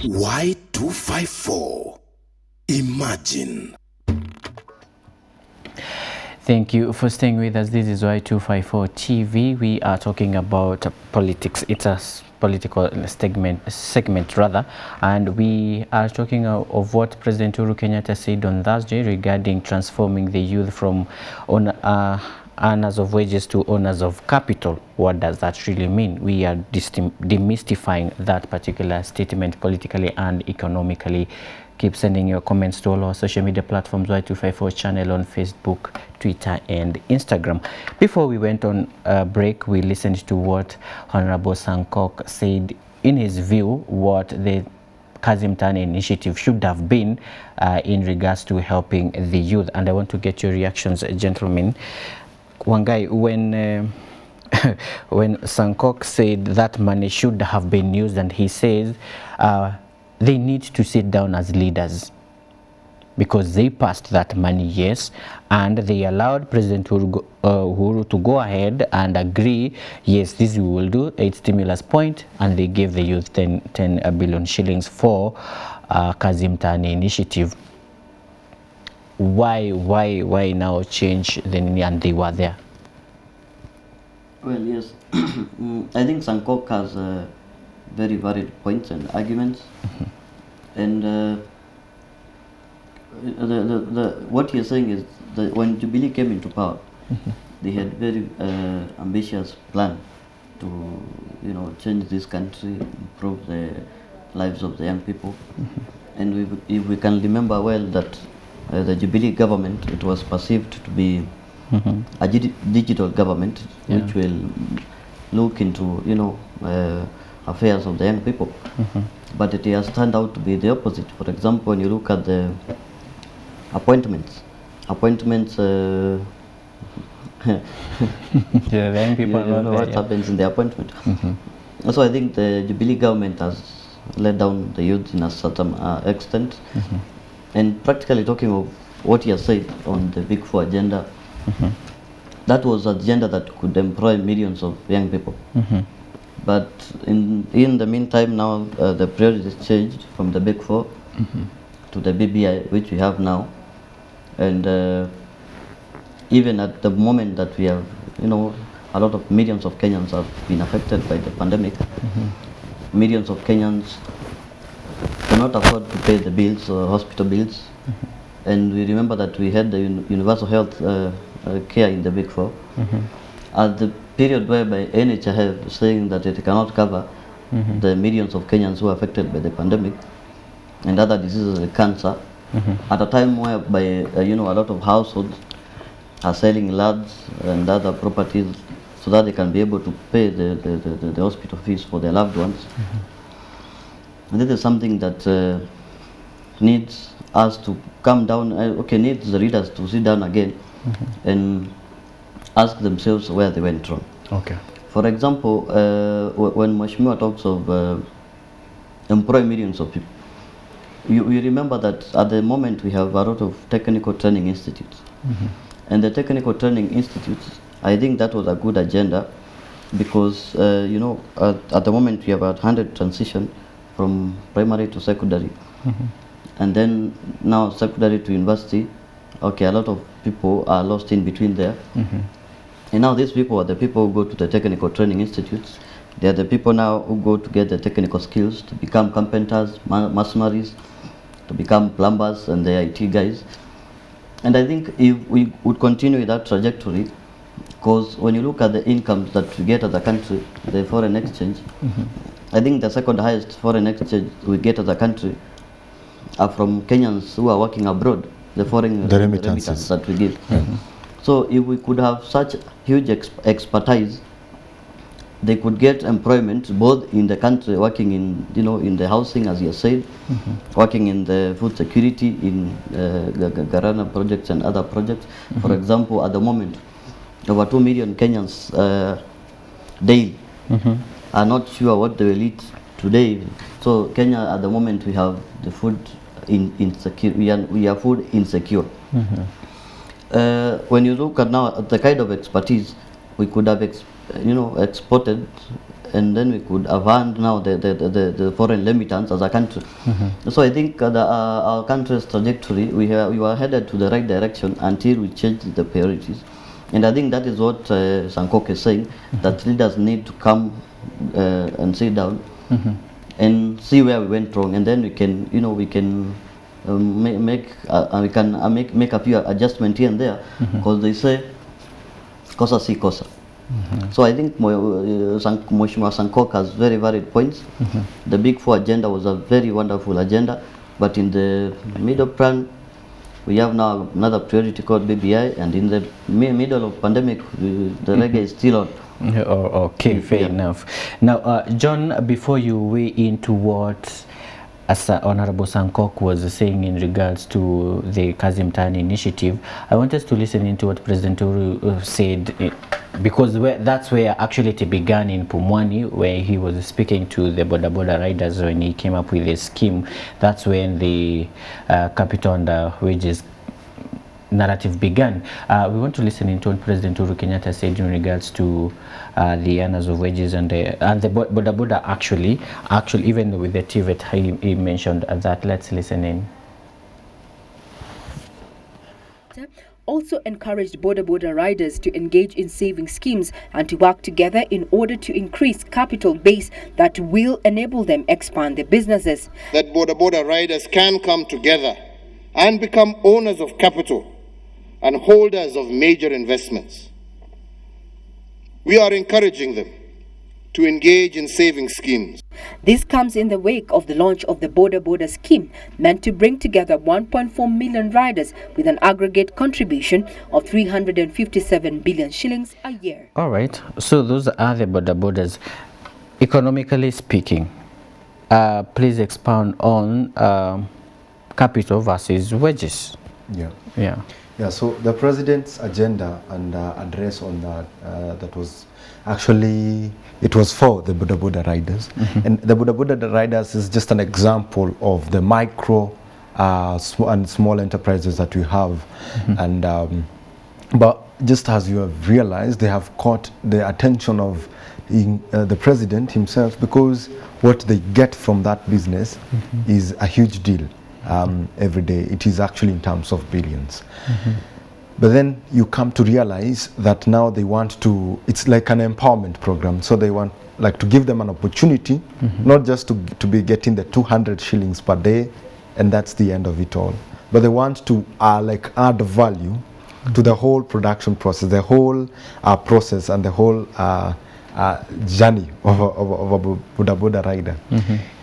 Y254. Imagine. Thank you for staying with us. This is Y254 TV. We are talking about politics. It's a political segment rather, and we are talking of what President Uhuru Kenyatta said on Thursday regarding transforming the youth from earners of wages to owners of capital. What does that really mean? We are demystifying that particular statement politically and economically. Keep sending your comments to all our social media platforms, Y254 channel on Facebook, Twitter and Instagram. Before we went on a break, we listened to what Honorable Sankok said in his view what the Kazim Tani initiative should have been in regards to helping the youth. And I want to get your reactions, gentlemen. Wangai, when Sankok said that money should have been used, and he says they need to sit down as leaders because they passed that money, yes, and they allowed President Uhuru to go ahead and agree, yes, this we will do, 8 stimulus point, and they gave the youth 10 billion shillings for Kazim Tani initiative. Why now change and they were there? Well, yes, I think Sankok has very valid points and arguments, and what you're saying is that when Jubilee came into power, they had very ambitious plan to change this country, improve the lives of the young people, and if we can remember well that the Jubilee government, it was perceived to be a digital government, which will look into affairs of the young people, but it has turned out to be the opposite. For example, when you look at the appointments, the young people know what happens in the appointment. So I think the Jubilee government has let down the youth in a certain extent, and practically talking of what he has said on the Big Four agenda, that was an agenda that could employ millions of young people. But in the meantime, now the priorities changed from the Big Four to the BBI, which we have now, and even at the moment that we have, a lot of millions of Kenyans have been affected by the pandemic. Millions of Kenyans cannot afford to pay the bills, hospital bills, and we remember that we had the universal health care in the Big Four. At the period whereby NHIF saying that it cannot cover the millions of Kenyans who are affected by the pandemic and other diseases like cancer, at a time whereby a lot of households are selling lands and other properties so that they can be able to pay the hospital fees for their loved ones. And this is something that needs us to come down, needs the leaders to sit down again and ask themselves where they went wrong. Okay. For example, when Mheshimiwa talks of employing millions of people, you remember that at the moment we have a lot of technical training institutes. And the technical training institutes, I think that was a good agenda because, at the moment we have 100 transition from primary to secondary. And then now secondary to university, a lot of people are lost in between there. And now these people are the people who go to the technical training institutes. They are the people now who go to get the technical skills to become carpenters, masoneries, to become plumbers and the IT guys. And I think if we would continue with that trajectory, because when you look at the incomes that we get as a country, the foreign exchange, I think the second highest foreign exchange we get as a country are from Kenyans who are working abroad, the remittances that we give. So if we could have such huge expertise, they could get employment both in the country, working in the housing, as you said, working in the food security, in Garana projects and other projects. For example, at the moment, over 2 million Kenyans daily are not sure what they will eat today. So Kenya, at the moment, we have the food insecure. We are food insecure. When you look at now at the kind of expertise we could have exported, and then we could have earned now the foreign remittance as a country. So I think our country's trajectory, we were headed to the right direction until we changed the priorities. And I think that is what Sankok is saying, that leaders need to come and sit down and see where we went wrong, and then we can make a few adjustments here and there, because they say kosa si kosa. So I think Mheshimiwa Sankok has very valid points. The Big Four agenda was a very wonderful agenda, but in the middle plan, we have now another priority called BBI, and in the middle of pandemic, the reggae is still on. Okay, fair enough. Now, John, before you weigh into what Honorable Sankok was saying in regards to the Kazim Tani initiative, I want us to listen into what President Uhuru said, because that's where actually it began in Pumwani, where he was speaking to the border riders when he came up with a scheme. That's when the capital and wages narrative began. We want to listen into what President Uhuru Kenyatta said in regards to the earners of wages and the border actually even with the TVET he mentioned that. Let's listen in. Also encouraged border riders to engage in saving schemes and to work together in order to increase capital base that will enable them expand their businesses. That border riders can come together and become owners of capital and holders of major investments. We are encouraging them to engage in saving schemes. This comes in the wake of the launch of the border scheme, meant to bring together 1.4 million riders with an aggregate contribution of 357 billion shillings a year. All right, so those are the borders. Economically speaking, please expound on capital versus wages. Yeah, so the president's agenda and address on that, that was actually, it was for the border riders. And the border riders is just an example of the micro and small enterprises that we have. And but just as you have realized, they have caught the attention of the president himself, because what they get from that business is a huge deal. Every day. It is actually in terms of billions. But then you come to realize that now they want to, it's like an empowerment program. So they want like to give them an opportunity, not just to be getting the 200 shillings per day, and that's the end of it all. But they want to like add value to the whole production process, the whole process, and the whole journey of a border rider.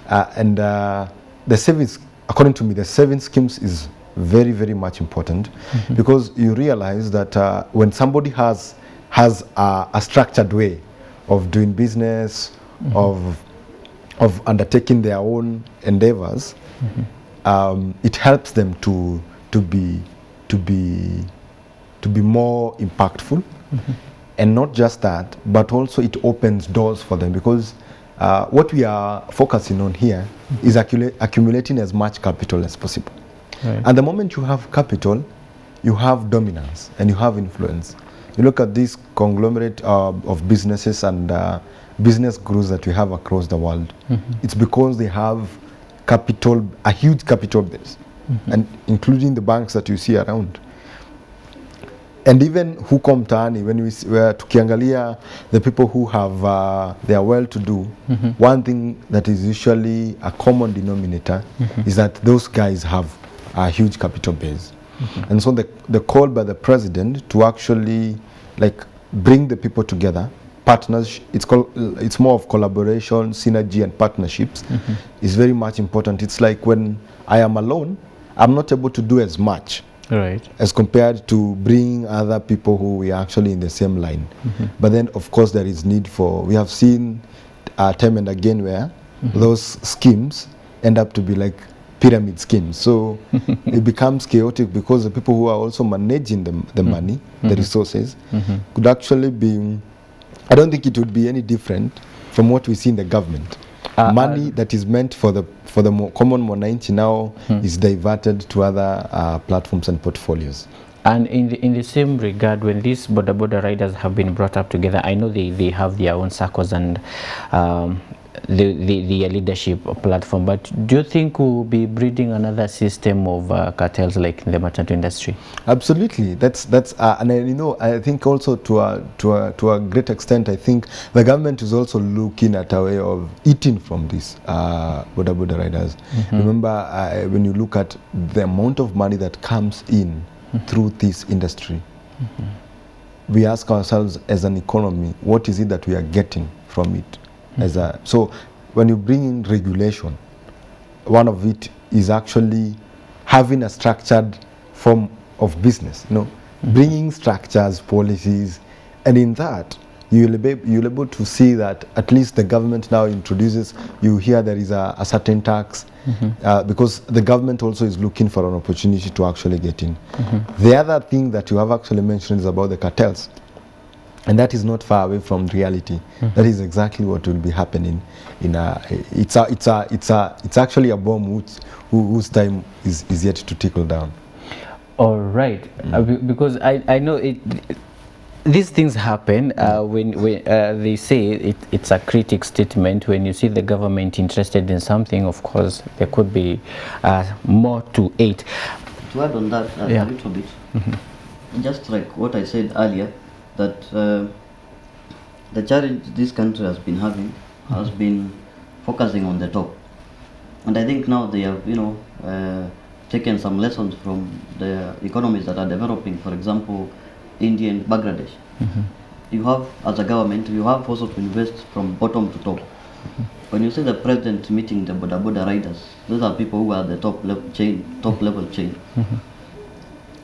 And the savings, according to me, the saving schemes is very, very much important, because you realize that when somebody has a structured way of doing business, of undertaking their own endeavors, it helps them to be more impactful. And not just that, but also it opens doors for them, because what we are focusing on here is accumulating as much capital as possible. Right. And the moment you have capital, you have dominance and you have influence. You look at this conglomerate of businesses and business groups that we have across the world. It's because they have capital, a huge capital base, and including the banks that you see around. And even huko mtaani, when we're tukiangalia the people who have they are well-to-do, one thing that is usually a common denominator is that those guys have a huge capital base. And so the call by the president to actually like bring the people together, partners, it's more of collaboration, synergy, and partnerships is very much important. It's like when I am alone, I'm not able to do as much. Right. As compared to bring other people who we are actually in the same line. But then, of course, there is need for, we have seen time and again where those schemes end up to be like pyramid schemes. So it becomes chaotic, because the people who are also managing the money, the resources, could actually be, I don't think it would be any different from what we see in the government. Money that is meant for the common mwananchi now is diverted to other platforms and portfolios. And in the same regard, when these border riders have been brought up together, I know they have their own circles and the leadership platform, but do you think we'll be breeding another system of cartels like in the matatu industry? Absolutely. That's and I think also to a great extent, I think the government is also looking at a way of eating from these border riders. Remember, when you look at the amount of money that comes in through this industry, we ask ourselves as an economy, what is it that we are getting from it? So when you bring in regulation, one of it is actually having a structured form of business, bringing structures, policies, and in that you'll be able to see that at least the government now introduces, you hear there is a certain tax, because the government also is looking for an opportunity to actually get in. The other thing that you have actually mentioned is about the cartels. And that is not far away from reality. That is exactly what will be happening. It's actually a bomb whose time is yet to trickle down. All right, because I know these things happen when they say it's a critic statement. When you see the government interested in something, of course, there could be more to it. To add on that a little bit, just like what I said earlier, that the challenge this country has been having has been focusing on the top, and I think now they have taken some lessons from the economies that are developing. For example, India and Bangladesh. You have, as a government, you have also to invest from bottom to top. When you see the president meeting the border riders, those are people who are the top level chain.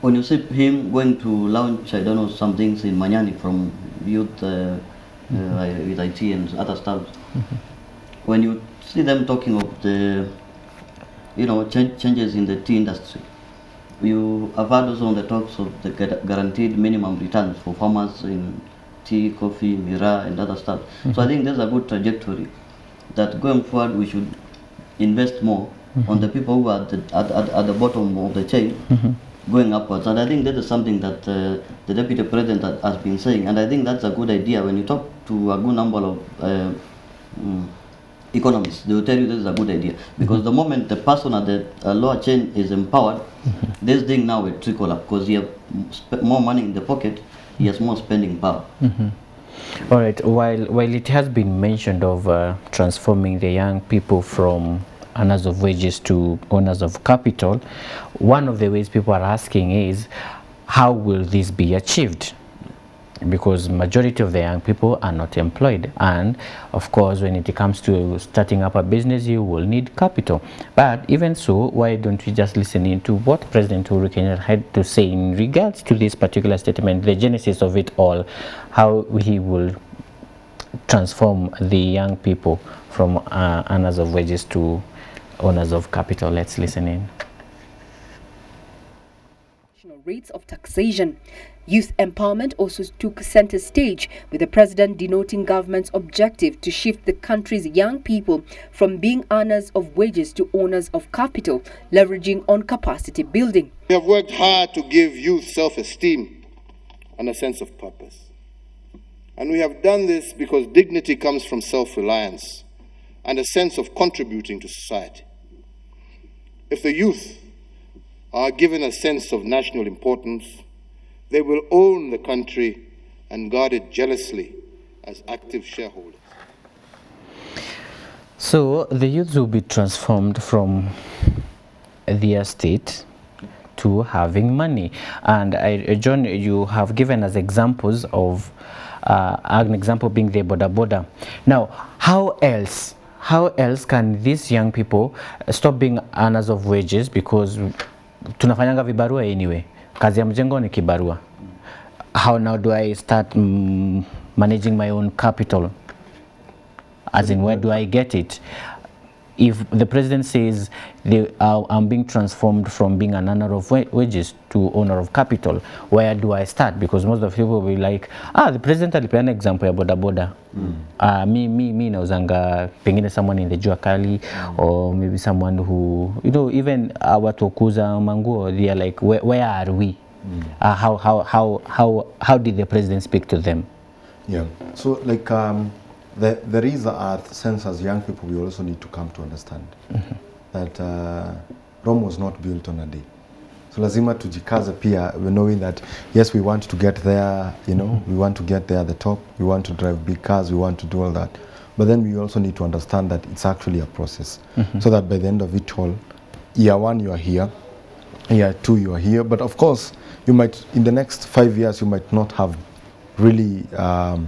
When you see him going to launch, I don't know, some things in Manyani from youth with IT and other stuff, when you see them talking of the, changes in the tea industry, you have heard also on the talks of the guaranteed minimum returns for farmers in tea, coffee, miraa, and other stuff. So I think there's a good trajectory that going forward we should invest more on the people who are at the bottom of the chain, going upwards. And I think that is something that the Deputy President has been saying, and I think that's a good idea. When you talk to a good number of economists, they will tell you this is a good idea, because the moment the person at the lower chain is empowered, this thing now will trickle up, because he has more money in the pocket, he has more spending power. All right, while it has been mentioned of transforming the young people from earners of wages to owners of capital, one of the ways people are asking is, how will this be achieved? Because majority of the young people are not employed, and of course when it comes to starting up a business, you will need capital. But even so, why don't we just listen into what President Uhuru Kenyatta had to say in regards to this particular statement, the genesis of it all, how he will transform the young people from earners of wages to owners of capital. Let's listen in. Rates of taxation. Youth empowerment also took center stage, with the president denoting government's objective to shift the country's young people from being earners of wages to owners of capital, leveraging on capacity building. We have worked hard to give youth self-esteem and a sense of purpose. And we have done this because dignity comes from self-reliance and a sense of contributing to society. If the youth are given a sense of national importance, they will own the country and guard it jealously as active shareholders. So the youth will be transformed from their state to having money. And John, you have given us examples of an example being the boda. Now, how else can these young people stop being earners of wages? Because tunafanyanga vibarua anyway. Kazi ya mjengo ni kibarua. How now do I start managing my own capital? As in, where do I get it? If the president says I'm being transformed from being an earner of wages to owner of capital, where do I start? Because most of the people will be like, the president alipeana example ya boda. Me nauzanga pengine someone in the jua kali, or maybe someone who, even watu kuuza manguo, they are like, where are we? How did the president speak to them? Yeah. So like there is a sense as young people we also need to come to understand that Rome was not built on a day. So lazima tujikaze pia, knowing that yes, we want to get there, you know, we want to get there at the top, we want to drive big cars, we want to do all that. But then we also need to understand that it's actually a process. So that by the end of it all, year one you are here, year two you are here. But of course, you might, in the next 5 years, you might not have really done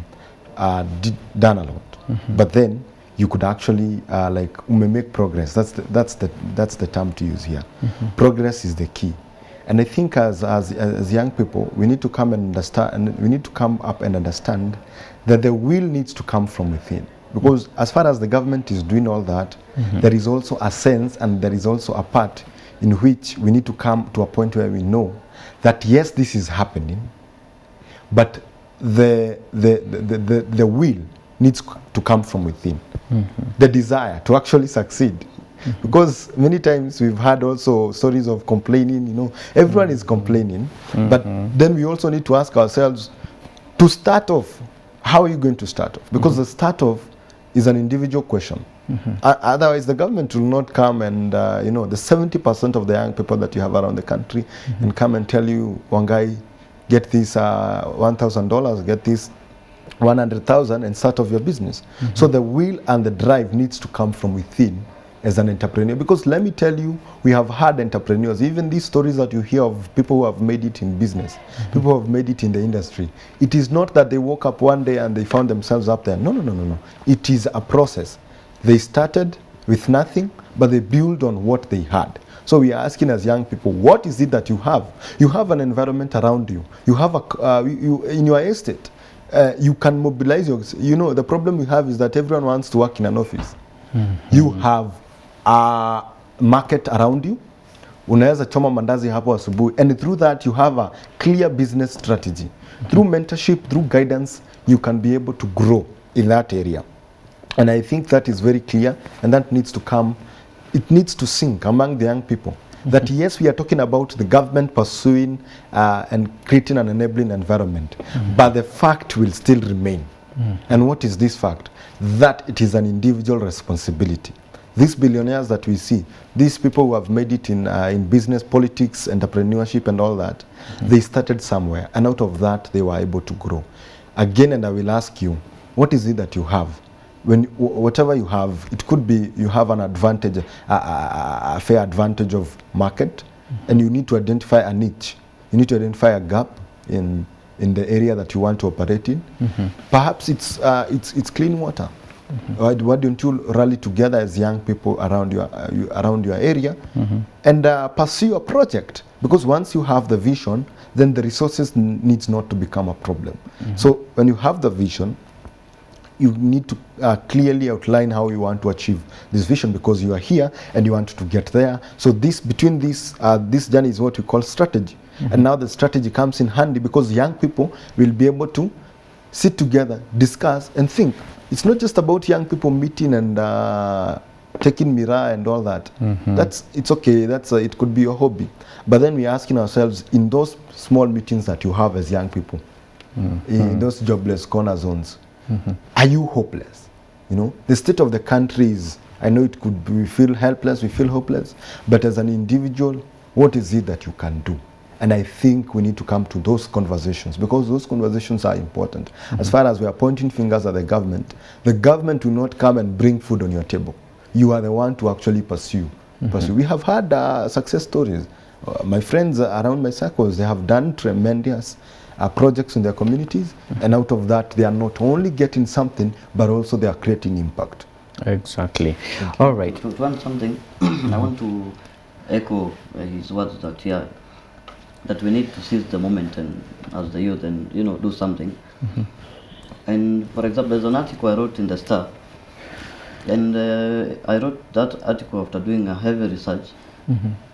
a lot. But then you could actually like make progress. That's the term to use here. Progress is the key. And I think as young people, we need to come and understand, and we need to come up and understand that the will needs to come from within. Because as far as the government is doing all that, there is also a sense and there is also a part in which we need to come to a point where we know that yes, this is happening, but the will needs to come from within. The desire to actually succeed. Because many times we've had also stories of complaining, you know, everyone is complaining, but then we also need to ask ourselves, to start off, how are you going to start off? Because the start off is an individual question. Otherwise, the government will not come and, you know, the 70% of the young people that you have around the country and come and tell you, Wangai, get this $1,000, get this 100,000 and start off your business. So the will and the drive needs to come from within as an entrepreneur. Because let me tell you, we have had entrepreneurs, even these stories that you hear of people who have made it in business, people who have made it in the industry. It is not that they woke up one day and they found themselves up there. No. It is a process. They started with nothing, but they build on what they had. So we are asking as young people, what is it that you have? You have an environment around you. You have in your estate. You can mobilize your, you know, the problem we have is that everyone wants to work in an office. You have a market around you. Unaweza choma mandazi hapo asubuhi, and through that you have a clear business strategy. Through mentorship, through guidance, you can be able to grow in that area. And I think that is very clear, and that needs to come, it needs to sink among the young people. That yes, we are talking about the government pursuing and creating an enabling environment, but the fact will still remain. And what is this fact? That it is an individual responsibility. These billionaires that we see, these people who have made it in business, politics, entrepreneurship and all that, they started somewhere, and out of that they were able to grow. Again, and I will ask you, what is it that you have? When whatever you have, it could be you have an advantage, a fair advantage of market, and you need to identify a niche. You need to identify a gap in the area that you want to operate in. Perhaps it's clean water. Why don't you rally together as young people around your area and pursue a project? Because once you have the vision, then the resources needs not to become a problem. So when you have the vision, you need to clearly outline how you want to achieve this vision, because you are here and you want to get there. So between this journey is what we call strategy. And now the strategy comes in handy, because young people will be able to sit together, discuss and think. It's not just about young people meeting and taking mirror and all that. It's okay, it could be your hobby. But then we're asking ourselves, in those small meetings that you have as young people, in those jobless corner zones, are you hopeless? You know, the state of the country is, I know it could be, we feel helpless, we feel hopeless, but as an individual, what is it that you can do? And I think we need to come to those conversations, because those conversations are important. As far as we are pointing fingers at the government will not come and bring food on your table. You are the one to actually pursue. We have had success stories. My friends around my circles, they have done tremendous projects in their communities, and out of that they are not only getting something, but also they are creating impact. Exactly. All right. To add something, I want to echo his words that we need to seize the moment and as the youth and do something. And for example, there's an article I wrote in the Star, and I wrote that article after doing a heavy research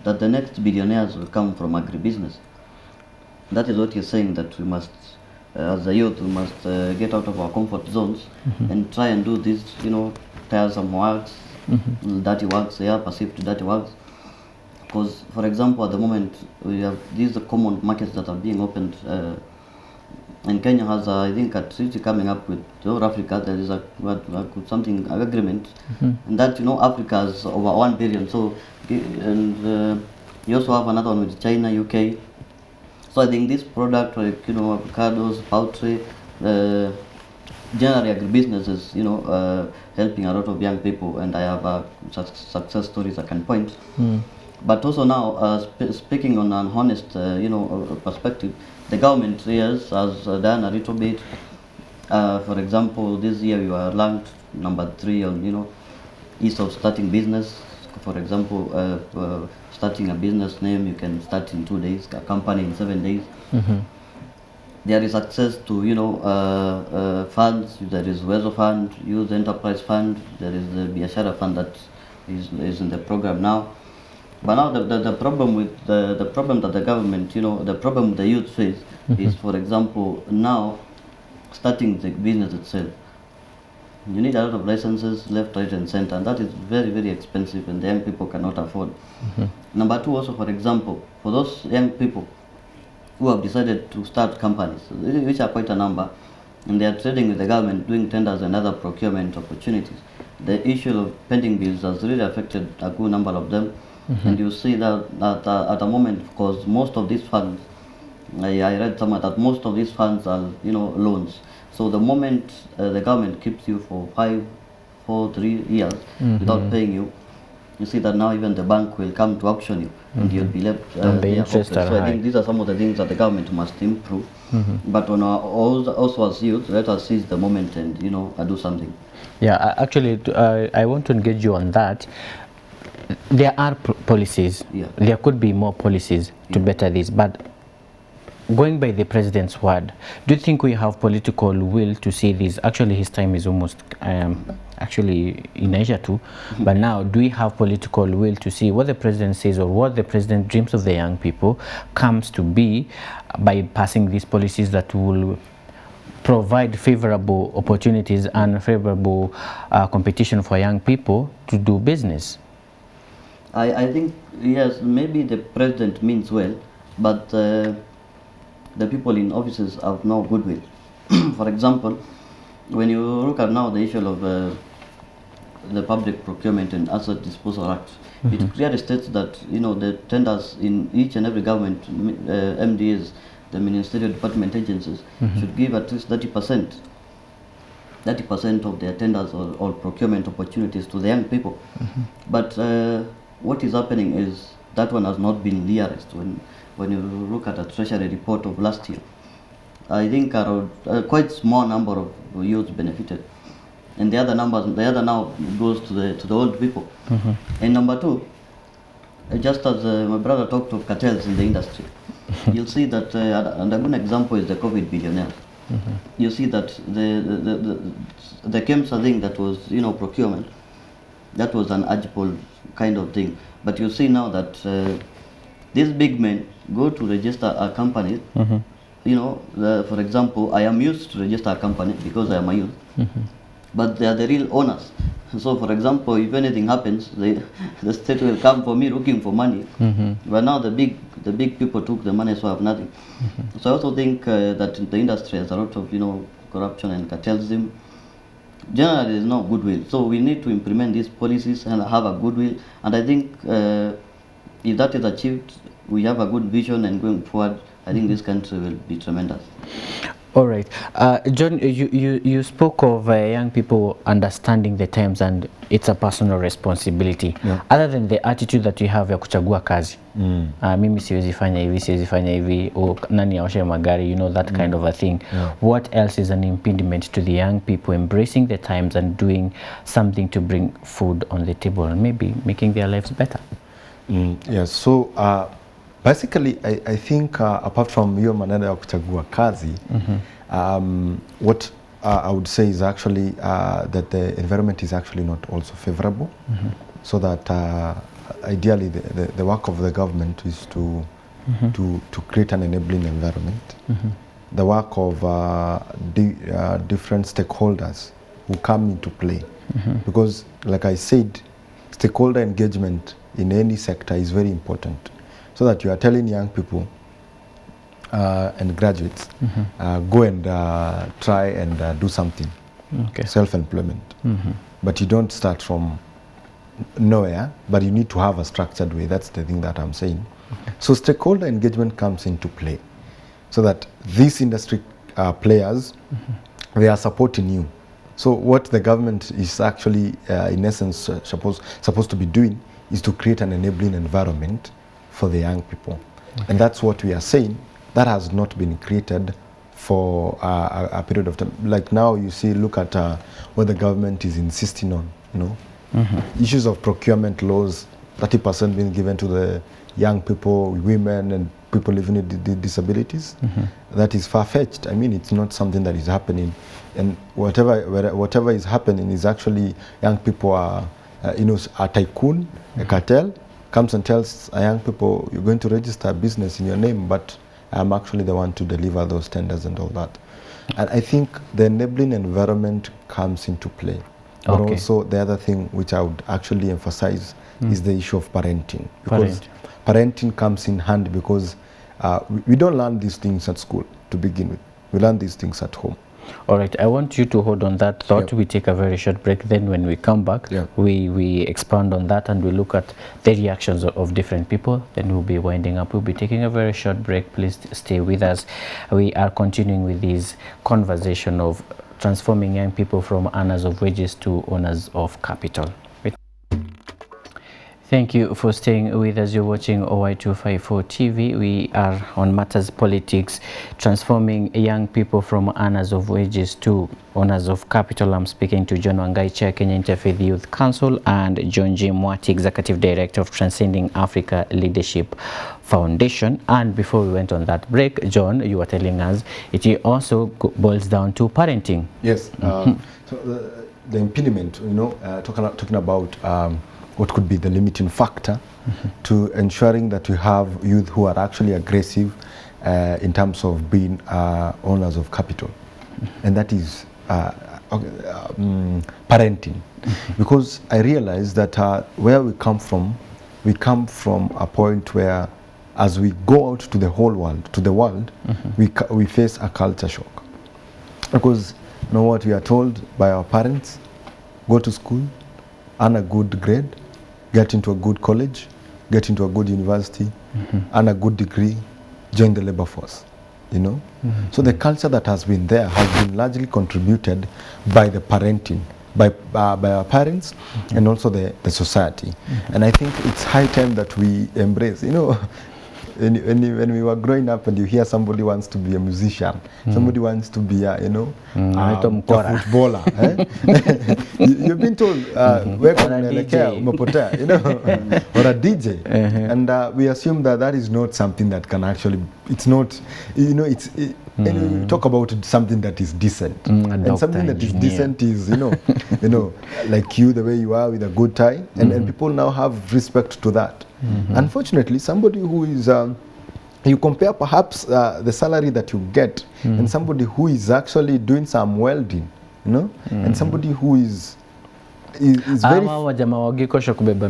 that the next billionaires will come from agribusiness. That is what he's saying, that we must, as a youth, we must get out of our comfort zones and try and do these, tiresome works, dirty works, perceived dirty works, Because, for example, at the moment, we have these common markets that are being opened. And Kenya has, I think, a treaty coming up with South Africa. There is something agreement, and that Africa has over 1 billion. So, and you also have another one with China, UK. So I think this product, like avocados, poultry, generally agribusinesses, helping a lot of young people, and I have success stories I can point. But also now, speaking on an honest, perspective, the government has done a little bit. For example, this year we were ranked number 3 on, ease of starting business. For example, starting a business name, you can start in 2 days, a company in 7 days. There is access to, funds. There is Wezo Fund, Youth Enterprise Fund. There is the Biashara Fund that is in the program now. But now the problem with the problem that the government, the problem the youth face is, for example, now starting the business itself. You need a lot of licenses left, right, and center, and that is very, very expensive, and the young people cannot afford. Number 2, also, for example, for those young people who have decided to start companies, which are quite a number, and they are trading with the government, doing tenders and other procurement opportunities. The issue of pending bills has really affected a good number of them, and you see that at the moment, because most of these funds, I read somewhere that most of these funds are loans. So the moment the government keeps you for 3 years without paying you, you see that now even the bank will come to auction you, and you'll be left there. So I think these are some of the things that the government must improve. But on also as youth, let us seize the moment and do something. Yeah, actually, I want to engage you on that. There are policies. Yeah. There could be more policies to better this, but going by the president's word, do you think we have political will to see this? Actually, his time is almost actually in Asia too. But now, do we have political will to see what the president says or what the president dreams of the young people comes to be by passing these policies that will provide favorable opportunities and favorable competition for young people to do business? I think, yes, maybe the president means well, but the people in offices have no goodwill. For example, when you look at now the issue of the Public Procurement and Asset Disposal Act, it clearly states that the tenders in each and every government MDAs, the ministerial department agencies, should give at least 30% of their tenders or procurement opportunities to the young people. But what is happening is that one has not been realized. When you look at a treasury report of last year, I think a quite small number of youths benefited, and the other now goes to the old people. And number 2, just as my brother talked of cartels in the industry, you'll see that, and a good example is the COVID billionaires. You see that the KEMSA thing that was procurement, that was an agile kind of thing. But you see now that these big men go to register a company. For example, I am used to register a company because I am a youth, but they are the real owners. So, for example, if anything happens, the state will come for me looking for money. But now the big people took the money, so I have nothing. So I also think that the industry has a lot of corruption and cartelism. Generally, there is no goodwill. So we need to implement these policies and have a goodwill. And I think if that is achieved, we have a good vision, and going forward, I think this country will be tremendous. All right, John, you spoke of young people understanding the terms and it's a personal responsibility. Other than the attitude that you have ya kuchagua kazi, mimi siwezi fanya hivi, o nani aoshe magari, that kind of a thing. What else is an impediment to the young people embracing the times and doing something to bring food on the table and maybe making their lives better? Yes, so basically, I think apart from hiyo maneno ya kuchagua kazi, what I would say is actually that the environment is actually not also favorable, so that ideally the work of the government is to create an enabling environment. The work of different stakeholders who come into play, because like I said, stakeholder engagement in any sector is very important, so that you are telling young people and graduates, go and try and do something, self-employment. But you don't start from nowhere, but you need to have a structured way. That's the thing that I'm saying. So stakeholder engagement comes into play, so that these industry players, they are supporting you. So what the government is actually, in essence, supposed to be doing is to create an enabling environment for the young people. And that's what we are saying. That has not been created for a period of time. Like now, you see, look at what the government is insisting on, issues of procurement laws, 30% being given to the young people, women, and people living with disabilities. That is far-fetched. I mean, it's not something that is happening. And whatever is happening is actually young people are, a tycoon, a cartel, comes and tells young people, you're going to register a business in your name, but I'm actually the one to deliver those tenders and all that. And I think the enabling environment comes into play. But also the other thing which I would actually emphasize is the issue of parenting. Because parenting comes in hand, because we don't learn these things at school to begin with. We learn these things at home. All right, I want you to hold on that thought. We take a very short break. Then when we come back, we expand on that and we look at the reactions of different people. Then we'll be winding up. We'll be taking a very short break. Please stay with us. We are continuing with this conversation of transforming young people from earners of wages to owners of capital. Thank you for staying with us. You're watching Y254 TV. We are on Matters Politics, transforming young people from earners of wages to owners of capital. I'm speaking to John Wangai, Chair, Kenya Interfaith Youth Council, and John J. Mwati, Executive Director of Transcending Africa Leadership Foundation. And before we went on that break, John, you were telling us it also boils down to parenting. Yes. So the impediment, talking about what could be the limiting factor to ensuring that we have youth who are actually aggressive in terms of being owners of capital. And that is parenting. Because I realize that where we come from a point where, as we go out to the whole world, we face a culture shock. Because what we are told by our parents: go to school, earn a good grade, get into a good college, get into a good university, earn a good degree, join the labor force, So the culture that has been there has been largely contributed by the parenting, by our parents, and also the society. And I think it's high time that we embrace, when we were growing up and you hear somebody wants to be a musician, somebody wants to be a footballer. You've been told, where can or a DJ. And we assume that is not something that can actually, it's not, and we talk about something that is decent. And something that is decent is, like you, the way you are with a good tie. And people now have respect to that. Unfortunately, somebody who is, you compare perhaps the salary that you get and somebody who is actually doing some welding, and somebody who is very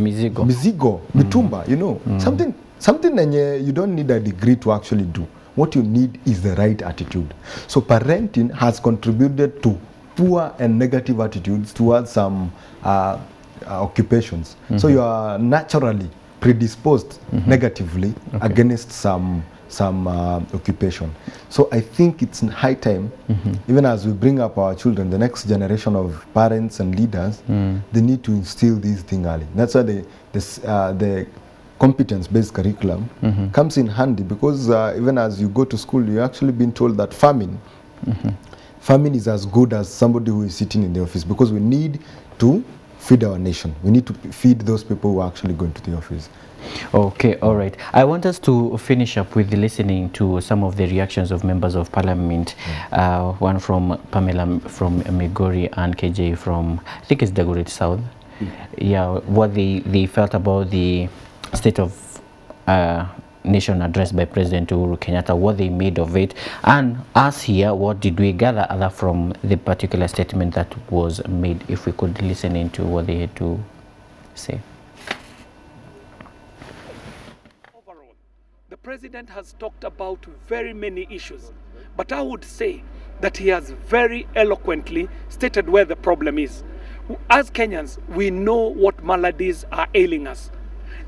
mizigo, mitumba, something you don't need a degree to actually do. What you need is the right attitude. So parenting has contributed to poor and negative attitudes towards some occupations. So you are naturally predisposed negatively against some occupation. So I think it's high time, even as we bring up our children, the next generation of parents and leaders, they need to instill these things early. That's why the competence-based curriculum comes in handy, because even as you go to school, you're actually being told that farming is as good as somebody who is sitting in the office, because we need to feed our nation. We need to feed those people who are actually going to the office. Okay, all right. I want us to finish up with listening to some of the reactions of members of parliament. One from Pamela from Migori and KJ from, I think it's Dagoretti South. Yeah, what they felt about the state of nation address by President Uhuru Kenyatta, what they made of it, and us here, what did we gather other from the particular statement that was made, if we could listen into what they had to say. president has talked about very many issues, but I would say that he has very eloquently stated where the problem is. As Kenyans, we know what maladies are ailing us.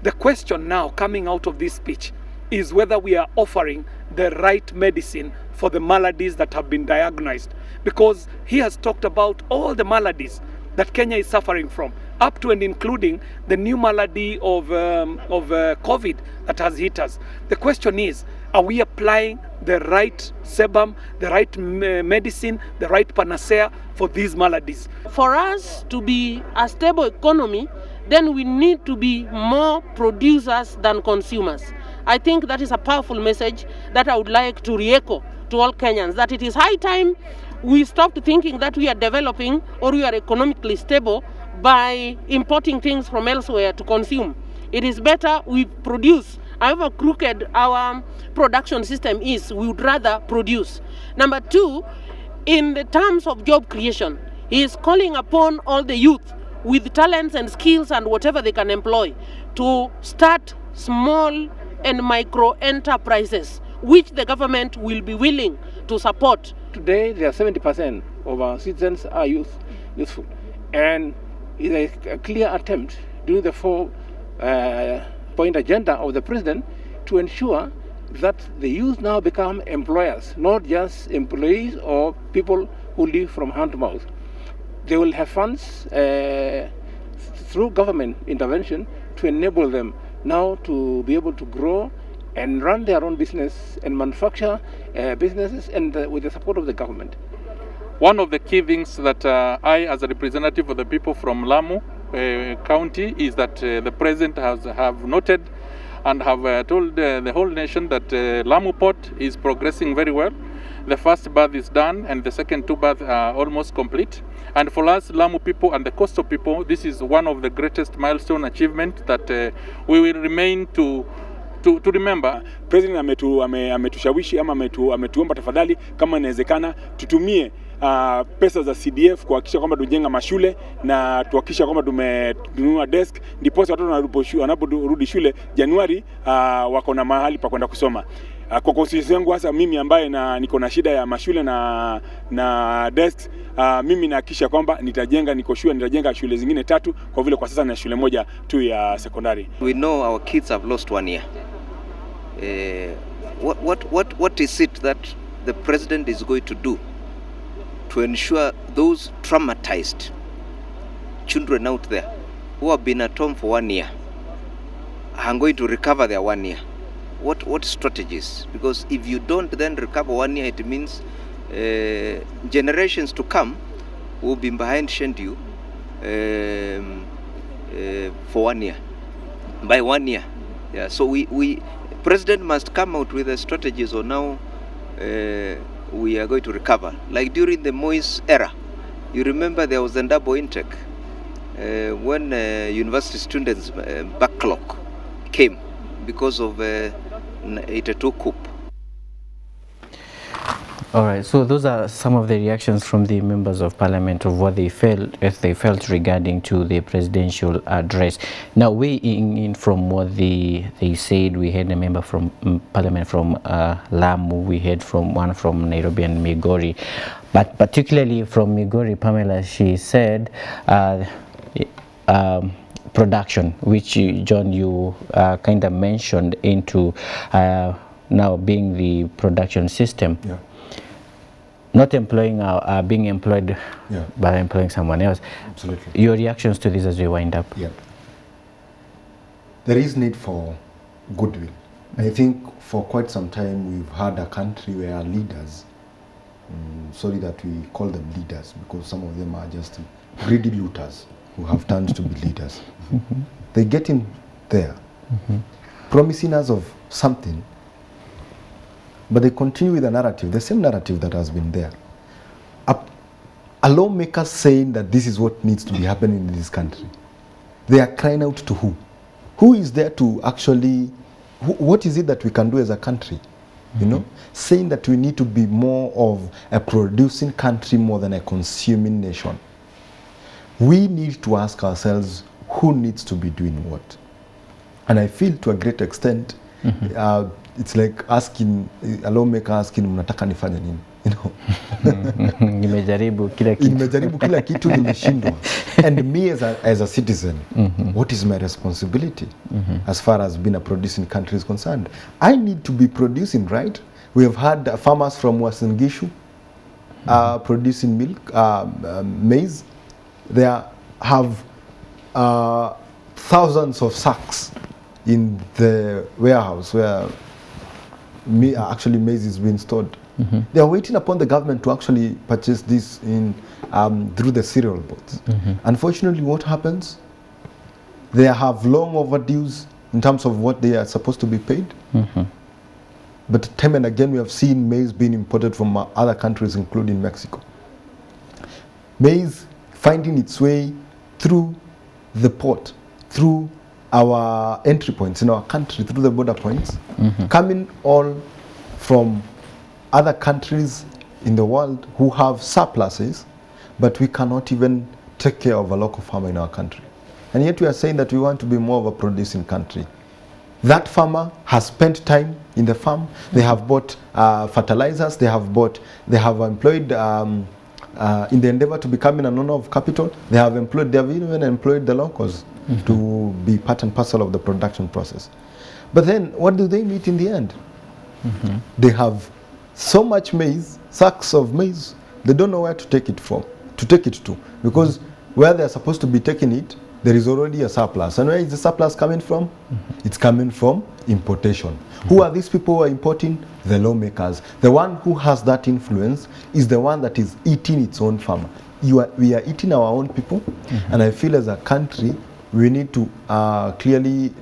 The question now coming out of this speech is whether we are offering the right medicine for the maladies that have been diagnosed, because he has talked about all the maladies that Kenya is suffering from, up to and including the new malady of COVID that has hit us. The question is, are we applying the right sebum, the right medicine, the right panacea for these maladies? For us to be a stable economy, then we need to be more producers than consumers. I think that is a powerful message that I would like to re-echo to all Kenyans, that it is high time we stopped thinking that we are developing or we are economically stable by importing things from elsewhere to consume. It is better we produce. However crooked our production system is, we would rather produce. Number two, in the terms of job creation, he is calling upon all the youth with talents and skills and whatever they can employ to start small and micro enterprises, which the government will be willing to support. Today, there are 70% of our citizens are youthful, and it is a clear attempt during the four-point agenda of the president to ensure that the youth now become employers, not just employees or people who live from hand to mouth. They will have funds through government intervention to enable them now to be able to grow and run their own business and manufacture businesses, and with the support of the government. One of the key things that I, as a representative of the people from Lamu County, is that the president have noted and have told the whole nation that Lamu Port is progressing very well. The first berth is done and the second two berths are almost complete. And for us, Lamu people and the coastal people, this is one of the greatest milestone achievement that we will remain to remember. President ametushawishi ama ametuomba tafadhali kama inawezekana tutumie pesa za CDF kuhakikisha kwamba tujenga mashule na tuhakikisha kwamba tumenunua desk, ndipo watoto wanaporudi shule Januari wako na mahali pa kwenda kusoma. Kwa constituency yangu hasa mimi ambaye niko na shida ya mashule na desk, mimi nahakikisha kwamba nitajenga shule zingine 3 kwa vile kwa sasa na shule moja tu ya sekondari. We know our kids have lost 1 year. What is it that the president is going to do to ensure those traumatized children out there who have been at home for 1 year are going to recover their 1 year? What strategies? Because if you don't then recover 1 year, it means generations to come will be behind schedule for 1 year, by 1 year. Yeah. So we president must come out with the strategies on how we are going to recover. Like during the Moise era, you remember there was a double intake when university students backlog came because of 82 coup. All right, so those are some of the reactions from the members of parliament of what they felt regarding to the presidential address. Now, weighing in from what they said, we had a member from parliament from Lamu, we had one from Nairobi and Migori, but particularly from Migori, Pamela, she said production, which John, you kind of mentioned into now being the production system. Yeah. Not employing being employed, yeah, by employing someone else. Absolutely. Your reactions to this as we wind up? Yeah. There is need for goodwill. I think for quite some time we've had a country where leaders, sorry that we call them leaders because some of them are just greedy looters who have turned to be leaders. Mm-hmm. They get in there, promising us of something, but they continue with the narrative, the same narrative that has been there. A lawmaker saying that this is what needs to be happening in this country. They are crying out to who? Who is there to actually, what is it that we can do as a country? You know, saying that we need to be more of a producing country more than a consuming nation. We need to ask ourselves who needs to be doing what. And I feel to a great extent, it's like asking a lawmaker asking mnataka nifanye nini, you know. Nimejaribu kila kitu. Nimejaribu kila kitu nimeshindwa. And me as a citizen, what is my responsibility as far as being a producing country is concerned? I need to be producing, right? We have had farmers from Uasin Gishu producing milk, maize. They have thousands of sacks in the warehouse where actually maize is being stored. They are waiting upon the government to actually purchase this in through the cereal boards. Unfortunately, what happens? They have long overdues in terms of what they are supposed to be paid. But time and again, we have seen maize being imported from other countries, including Mexico. Maize finding its way through the port, through our entry points in our country, through the border points, coming all from other countries in the world who have surpluses, but we cannot even take care of a local farmer in our country. And yet we are saying that we want to be more of a producing country. That farmer has spent time in the farm. They have bought fertilizers. They have employed in the endeavor to becoming an owner of capital. They have even employed the locals to be part and parcel of the production process. But then, what do they meet in the end? They have so much maize, sacks of maize. They don't know where to take it to, because where they are supposed to be taking it, there is already a surplus. And where is the surplus coming from? It's coming from importation. Who are these people who are importing? The lawmakers. The one who has that influence is the one that is eating its own farmer. We are eating our own people, and I feel as a country, we need to clearly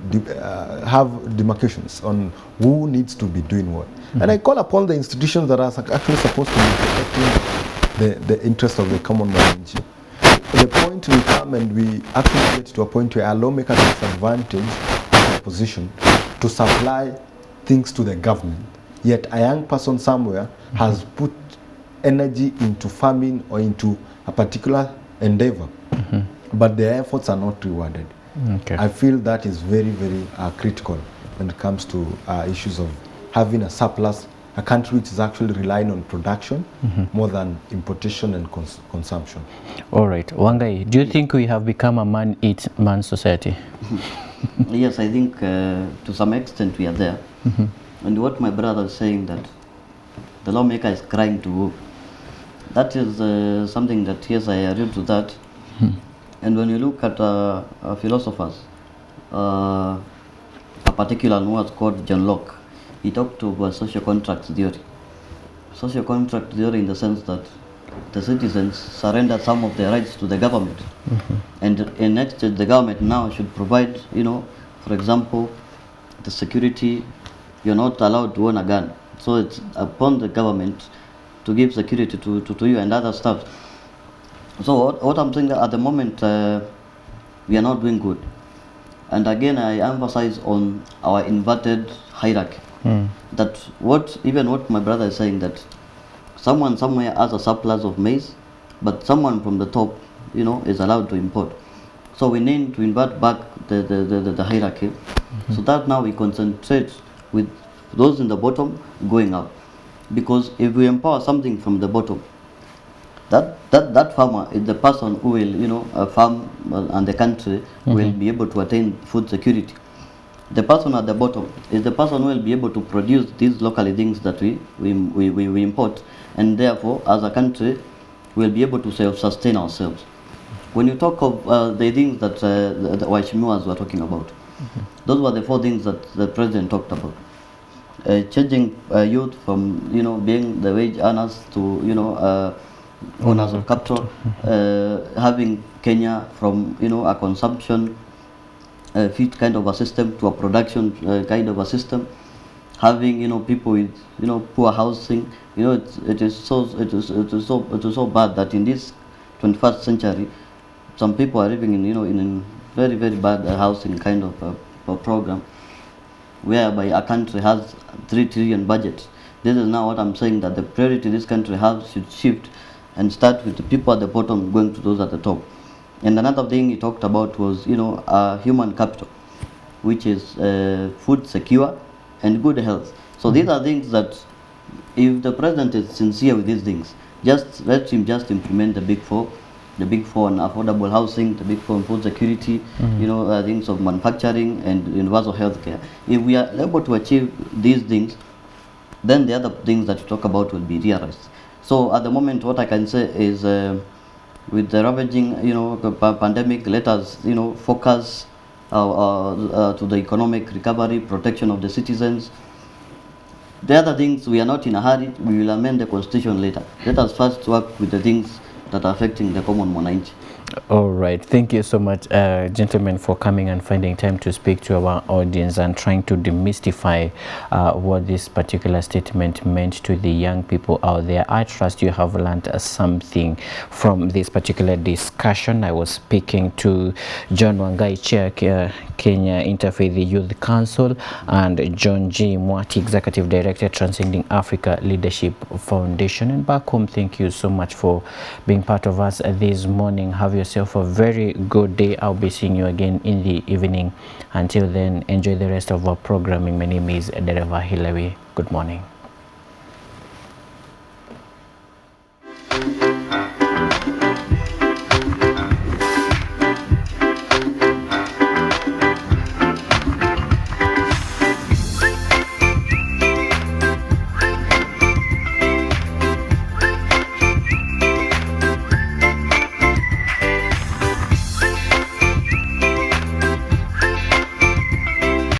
have demarcations on who needs to be doing what. And I call upon the institutions that are actually supposed to be protecting the interest of the common man. The point we come and we actually get to a point where a lawmaker takes advantage of the position to supply things to the government, yet a young person somewhere has put energy into farming or into a particular endeavor, but their efforts are not rewarded. I feel that is very, very critical when it comes to issues of having a surplus, a country which is actually relying on production more than importation and consumption. All right. Wangai, do you think we have become a man-eat-man society? Yes, I think to some extent we are there. And what my brother is saying, that the lawmaker is crying to who? That is something that, yes, I agree to that. And when you look at philosophers, a particular one was called John Locke. He talked about social contract theory. Social contract theory in the sense that the citizens surrender some of their rights to the government. And in exchange, the government now should provide, for example, the security. You're not allowed to own a gun. So it's upon the government to give security to you and other stuff. So what I'm saying, that at the moment, we are not doing good. And again, I emphasize on our inverted hierarchy. That what my brother is saying, that someone somewhere has a surplus of maize, but someone from the top, is allowed to import. So we need to invert back the hierarchy, so that now we concentrate with those in the bottom going up. Because if we empower something from the bottom, that farmer is the person who will, farm and the country will be able to attain food security. The person at the bottom is the person who will be able to produce these locally things that we import, and therefore, as a country, we'll be able to self-sustain ourselves. When you talk of the things that the Waheshimiwas were talking about, those were the 4 things that the president talked about. Changing youth from being the wage earners to owners of capital, having Kenya from a consumption fit kind of a system to a production kind of a system, having people with poor housing. It is so bad that in this 21st century, some people are living in very, very bad housing kind of a program, whereby a country has 3 trillion budget. This is now what I'm saying, that the priority this country has should shift and start with the people at the bottom going to those at the top. And another thing he talked about was human capital, which is food secure, and good health. So these are things that, if the president is sincere with these things, just let him just implement the big four on affordable housing, the big four on food security, things of manufacturing and universal health care. If we are able to achieve these things, then the other things that you talk about will be realized. So at the moment, what I can say is, with the ravaging, pandemic, let us, focus to the economic recovery, protection of the citizens. The other things, we are not in a hurry. We will amend the constitution later. Let us first work with the things that are affecting the common mwananchi. All right, thank you so much, gentlemen, for coming and finding time to speak to our audience and trying to demystify what this particular statement meant to the young people out there. I trust you have learned something from this particular discussion. I was speaking to John Wangai, Chair, Kenya Interfaith Youth Council, and John G. Mwati, Executive Director, Transcending Africa Leadership Foundation. And back home, thank you so much for being part of us this morning. Have yourself a very good day. I'll be seeing you again in the evening. Until then, enjoy the rest of our programming. My name is Dereva Hilary. Good morning.